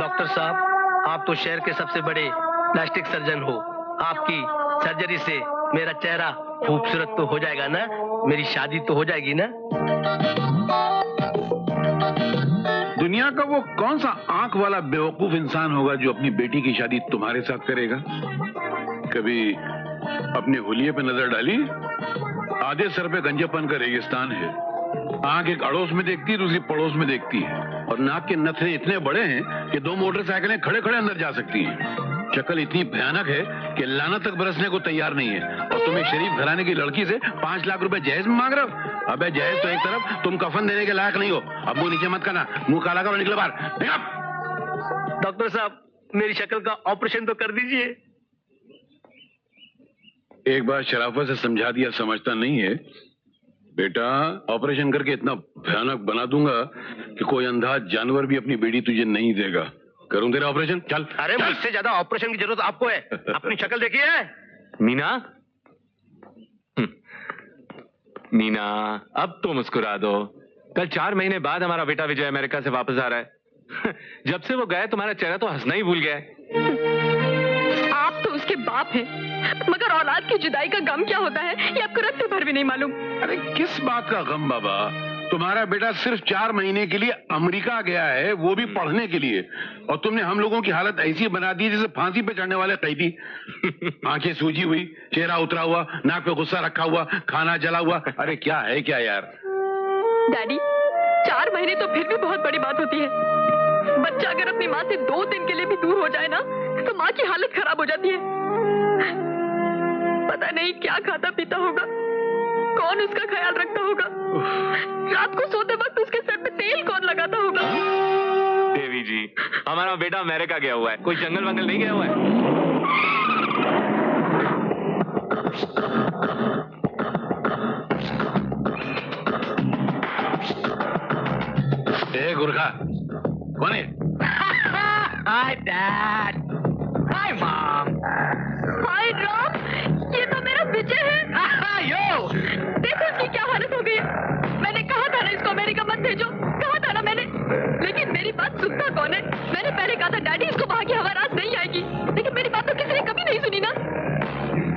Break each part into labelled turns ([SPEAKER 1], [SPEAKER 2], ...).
[SPEAKER 1] Doctor साहब, आप तो शहर के सबसे बड़े प्लास्टिक सर्जन हो। आपकी सर्जरी से मेरा चेहरा खूबसूरत तो हो जाएगा ना? मेरी शादी तो हो जाएगी ना?
[SPEAKER 2] दुनिया का वो कौन सा आंख वाला बेवकूफ इंसान होगा जो अपनी बेटी की शादी तुम्हारे साथ करेगा? कभी अपने हुलिये पे नजर डाली? आधे सर पे गंजेपन का रेगिस्तान है। आंख एक अड़ोस में देखती है, दूसरी पड़ोस में देखती है, और नाक के नथने इतने बड़े हैं कि 2 मोटरसाइकिलें खड़े खड़े अंदर जा सकती हैं। शक्ल इतनी भयानक है कि लाना तक बरसने को तैयार नहीं है, और तुम्हें शरीफ घराने की लड़की से 5 लाख रुपए जहेज में मांग रहे हो। अबे जहेज तो एक तरफ, तुम कफन देने के लायक नहीं हो। अब मुंह नीचे मत करना, मुंह काला करो, निकलो बाहर।
[SPEAKER 1] डॉक्टर साहब, मेरी शक्ल का ऑपरेशन तो कर दीजिए।
[SPEAKER 2] एक बार शराफत से समझा दिया, समझता नहीं है बेटा। ऑपरेशन करके इतना भयानक बना दूंगा कि कोई अंधा जानवर भी अपनी बेटी तुझे नहीं देगा। करूं तेरा ऑपरेशन? चल।
[SPEAKER 1] अरे मुझसे ज्यादा ऑपरेशन की जरूरत आपको है। अपनी शक्ल देखी है?
[SPEAKER 3] मीना, मीना, अब तो मुस्कुरा दो। कल 4 महीने बाद हमारा बेटा विजय अमेरिका से वापस आ रहा है। जब से वो गए तुम्हारा चेहरा तो हंसना ही भूल गया है।
[SPEAKER 4] आप तो उसके बाप हैं, मगर औलाद की जुदाई का गम क्या होता है ये आपको रत्ते भर भी नहीं मालूम।
[SPEAKER 2] अरे किस बात का गम बाबा? तुम्हारा बेटा सिर्फ 4 महीने के लिए अमेरिका गया है, वो भी पढ़ने के लिए, और तुमने हम लोगों की हालत ऐसी बना दी जैसे फांसी पे चढ़ने वाले कैदी। आंखें सूजी हुई, चेहरा उतरा हुआ, नाक पे गुस्सा रखा हुआ, खाना जला हुआ। अरे क्या है क्या यार?
[SPEAKER 4] डैडी, 4 महीने तो फिर भी बहुत बड़ी बात होती है। बच्चा अगर अपनी माँ से 2 दिन के लिए भी दूर हो जाए ना, तो माँ की हालत खराब हो जाती है। पता नहीं क्या खाता पीता होगा, कौन उसका ख्याल रखता होगा, रात को सोते वक्त उसके सर पे तेल कौन लगाता होगा।
[SPEAKER 3] देवी जी, हमारा बेटा अमेरिका गया हुआ है, कोई जंगल वंगल नहीं गया हुआ है।
[SPEAKER 2] गुरखा कौन है?
[SPEAKER 1] Hi Dad. Hi Mom.
[SPEAKER 4] हाय राम, ये तो मेरा विजय है।
[SPEAKER 1] Yo.
[SPEAKER 4] देखो इसकी क्या हालत हो गई है। मैंने कहा था ना इसको अमेरिका मत भेजो, कहा था ना मैंने, लेकिन मेरी बात सुनता कौन है? मैंने पहले कहा था डैडी इसको वहाँ की हवा रास नहीं आएगी, लेकिन मेरी बात तो किसी ने कभी नहीं सुनी ना।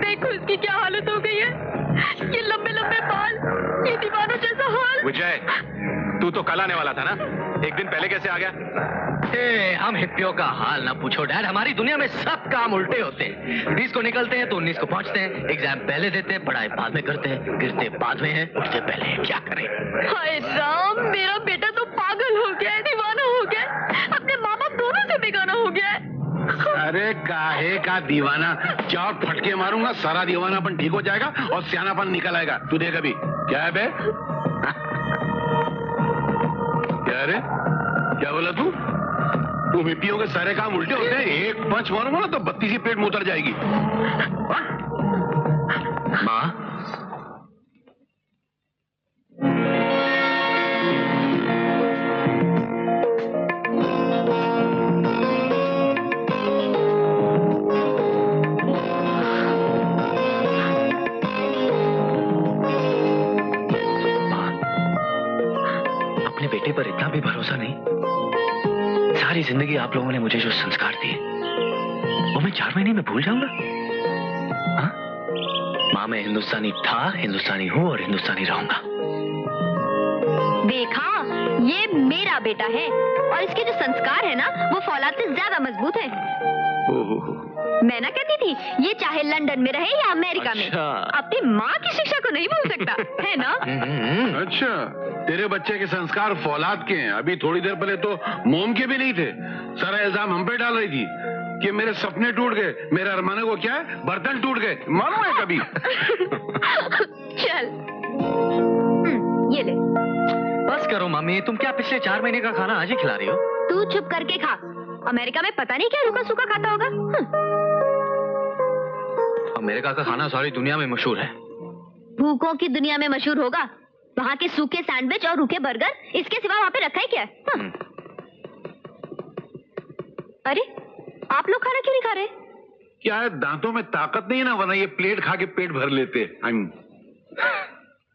[SPEAKER 4] देखो इसकी क्या हालत हो गई है, ये लंबे लंबे बाल, ये दीवानों जैसा हाल।
[SPEAKER 3] विजय, तू तो कल आने वाला था ना, एक दिन पहले कैसे आ गया?
[SPEAKER 1] हम हिप्पियों का हाल ना पूछो डैड। हमारी दुनिया में सब काम उल्टे होते हैं। 20 को निकलते हैं तो 19 को पहुंचते हैं। एग्जाम पहले देते हैं, पढ़ाई बाद में करते हैं, गिरते बाद में हैं, उठते पहले हैं। क्या करें?
[SPEAKER 4] हाय राम, मेरा बेटा तो पागल हो गया है, दीवाना हो गया है, अपने माँ बाप दोनों से बेगाना हो गया है।
[SPEAKER 2] अरे काहे का दीवाना? 4 फटके मारूंगा, सारा दीवानापन ठीक हो जाएगा और सियानापन निकल आएगा। तू देख अभी। क्या है बे? क्या रे? क्या बोला तू? तुम हिप्पियों के सारे काम उल्टे होते हैं। एक पंच मारूंगा ना तो 32 पेट में उतर जाएगी।
[SPEAKER 1] माँ, अपने बेटे पर इतना भी भरोसा नहीं। सारी जिंदगी आप लोगों ने मुझे जो संस्कार दिए वो मैं 4 महीने में भूल जाऊंगा? हाँ? माँ, मैं हिंदुस्तानी था, हिंदुस्तानी हूँ और हिंदुस्तानी रहूंगा।
[SPEAKER 5] देखा, ये मेरा बेटा है और इसके जो संस्कार है ना वो फौलाद से ज्यादा मजबूत है। मैं ना कहती थी ये चाहे लंदन में रहे या अमेरिका में, अपनी माँ की शिक्षा को नहीं भूल सकता है ना।
[SPEAKER 2] अच्छा, तेरे बच्चे के संस्कार फौलाद के हैं। अभी थोड़ी देर पहले तो मोम के भी नहीं थे। सारा इल्जाम हम पे डाल रही थी कि मेरे सपने टूट गए, मेरे अरमानों को क्या है, बर्तन टूट गए। मालूम है कभी?
[SPEAKER 5] चल ये ले।
[SPEAKER 1] बस करो मम्मी, तुम क्या पिछले 4 महीने का खाना आज ही खिला रही हो?
[SPEAKER 5] तू चुप करके खा। अमेरिका में पता नहीं क्या रूखा सूखा खाता होगा।
[SPEAKER 1] अमेरिका का खाना सारी दुनिया में मशहूर है।
[SPEAKER 5] भूखों की दुनिया में मशहूर होगा। वहाँ के सूखे सैंडविच और रूखे बर्गर, इसके सिवा वहाँ पे रखा है क्या? अरे आप लोग खाना क्यों नहीं खा रहे?
[SPEAKER 2] क्या है, दांतों में ताकत नहीं है ना, वरना ये प्लेट खा के पेट भर लेते।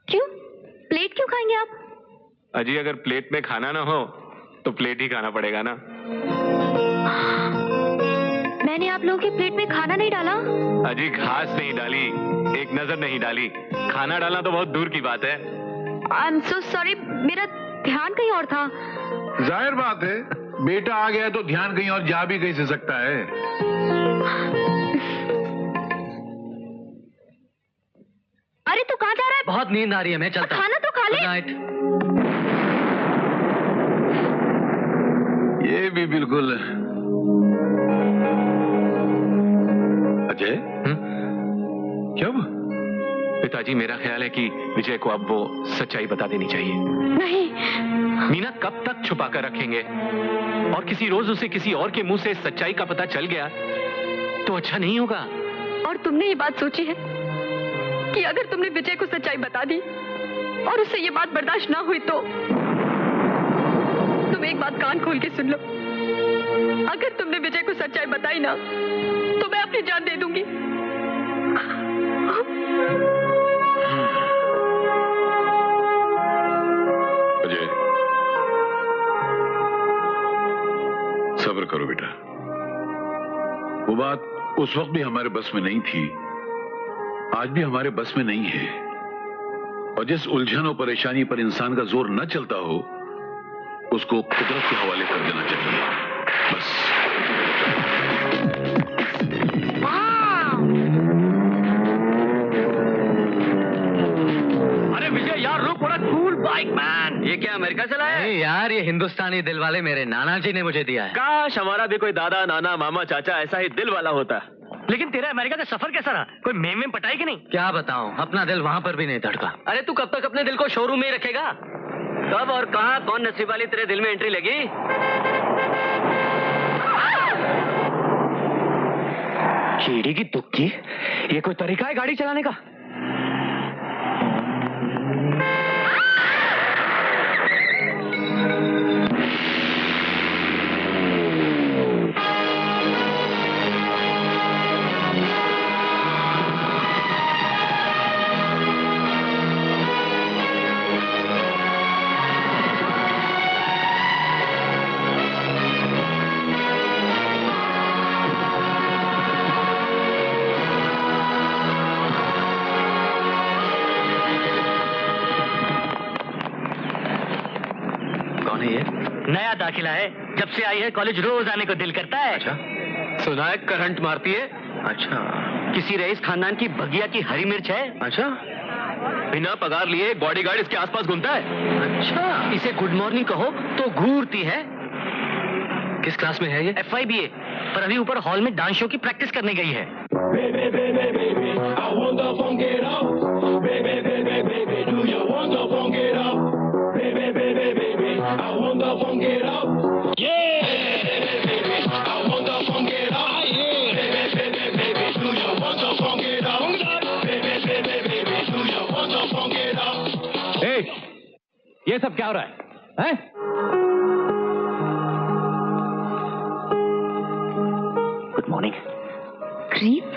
[SPEAKER 5] क्यों? प्लेट क्यों खाएंगे आप?
[SPEAKER 3] अजी, अगर प्लेट में खाना ना हो तो प्लेट ही खाना पड़ेगा ना।
[SPEAKER 5] मैंने आप लोगों के प्लेट में खाना नहीं डाला?
[SPEAKER 3] अजी घास नहीं डाली, एक नजर नहीं डाली, खाना डालना तो बहुत दूर की बात है।
[SPEAKER 5] आई एम सो सॉरी, मेरा ध्यान कहीं और था।
[SPEAKER 2] जाहिर बात है, बेटा आ गया तो ध्यान कहीं और जा भी कैसे सकता है।
[SPEAKER 5] अरे तू कहाँ जा रहा है?
[SPEAKER 1] बहुत नींद आ रही है, मैं चलता हूँ।
[SPEAKER 5] खाना तो खा ले।
[SPEAKER 1] Good night.
[SPEAKER 2] ये भी बिल्कुल। अजय, क्या हुआ?
[SPEAKER 3] पिताजी, मेरा ख्याल है कि विजय को अब वो सच्चाई बता देनी चाहिए।
[SPEAKER 5] नहीं।
[SPEAKER 3] मीना कब तक छुपा कर रखेंगे? और किसी रोज उसे किसी और के मुंह से सच्चाई का पता चल गया तो अच्छा नहीं होगा।
[SPEAKER 4] और तुमने ये बात सोची है कि अगर तुमने विजय को सच्चाई बता दी और उससे ये बात बर्दाश्त ना हुई तो तुम एक बात कान खोल के सुन लो, अगर तुमने विजय को सच्चाई बताई ना तो मैं अपनी जान दे दूंगी।
[SPEAKER 2] अजय, सब्र करो बेटा। वो बात उस वक्त भी हमारे बस में नहीं थी, आज भी हमारे बस में नहीं है। और जिस उलझन और परेशानी पर इंसान का जोर न चलता हो उसको कुदरत के हवाले कर देना चाहिए, बस।
[SPEAKER 1] अरे विजय यार रुक, बड़ा कूल बाइक मैन। ये क्या अमेरिका से लाया? नहीं यार, ये हिंदुस्तानी दिल वाले मेरे नाना जी ने मुझे दिया है।
[SPEAKER 3] काश हमारा भी कोई दादा, नाना, मामा, चाचा ऐसा ही दिल वाला होता।
[SPEAKER 1] लेकिन तेरा अमेरिका का सफर कैसा रहा? कोई मेम पटाई कि नहीं? क्या बताऊं, अपना दिल वहां पर भी नहीं धड़का। अरे तू कब तक अपने दिल को शोरूम में ही रखेगा? कब और कहां कौन नसीब वाली तेरे दिल में एंट्री लगी? कीड़ी की तुक्की, ये कोई तरीका है गाड़ी चलाने का? नया दाखिला है, जब से आई है कॉलेज रोज आने को दिल करता है।
[SPEAKER 3] अच्छा, सुना है करंट मारती है।
[SPEAKER 1] अच्छा,
[SPEAKER 6] किसी रईस खानदान की बगिया की हरी मिर्च है।
[SPEAKER 1] अच्छा,
[SPEAKER 3] बिना पगार लिए बॉडीगार्ड इसके आसपास घूमता है।
[SPEAKER 1] अच्छा,
[SPEAKER 6] इसे गुड मॉर्निंग कहो तो घूरती है।
[SPEAKER 1] किस क्लास में है ये?
[SPEAKER 6] FIBA, पर अभी ऊपर हॉल में डांस शो की प्रैक्टिस करने गई है।
[SPEAKER 3] ये सब क्या हो रहा है? हैं?
[SPEAKER 6] Good morning.
[SPEAKER 5] क्रीप